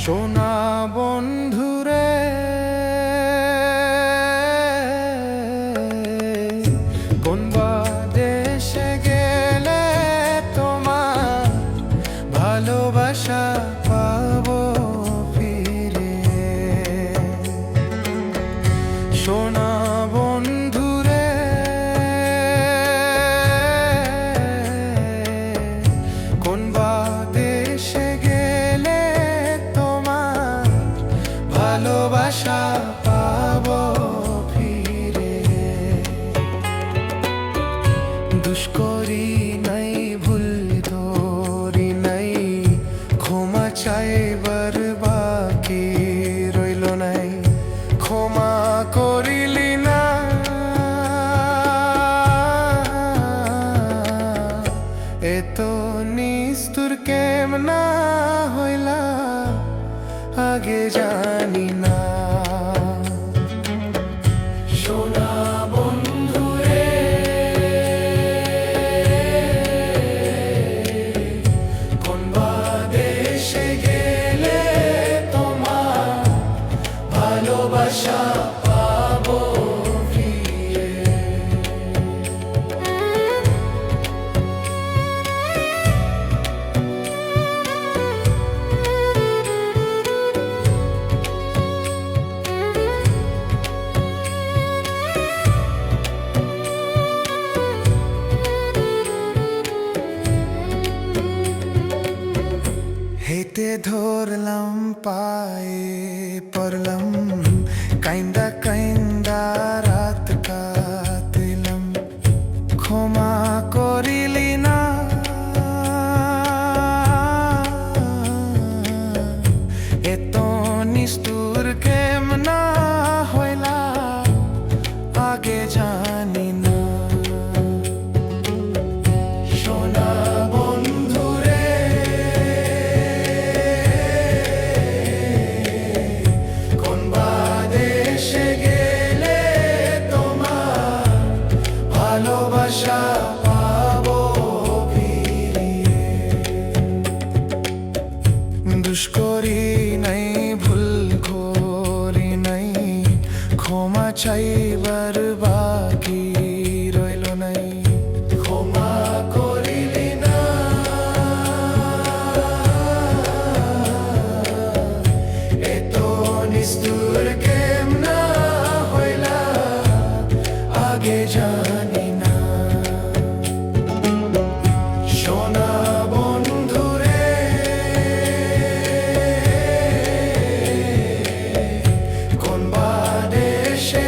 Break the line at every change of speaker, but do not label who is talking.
সোনা বন্ধুরে কোন বা দেশে গেলে তোমার ভালোবাসা পাবো ফিরে। সোনা বন্ধুরে কোন বা দেশে গেলে তোমার ভালোবাসা পাবো ফিরে। দুষ করি নাই, ভুল ধরি নাই, ক্ষমা চাইবার বাকি রইল নাই। ক্ষমা করিলি না, এত নিষ্ঠুর কেমনা হইলা আগে জানি না। সোনা বন্ধুরে কোন বা দেশে গেলে তোমার ভালোবাসা পাবো ফিরে। হেতে ধরলাম পায়ে পড়লাম, কাইন্দা কাইন্দা রাত কাটিলাম। ক্ষমা করিলি না, এত নিষ্ঠুর কেমনা হইলা আগে জানি না। সোনা বন্ধুরে কোন বা দেশে গেলে তোমার ভালোবাসা পাবো ফিরিয়ে। দুষ করি নাই, ভুল করি নাই, ক্ষমা চাইবার বাকি রইল নাই। ক্ষমা করিলি না, এত নিষ্ঠুর কেমনা হইলা আগে জানি না। সোনা বন্ধুরে কোন বা দেশে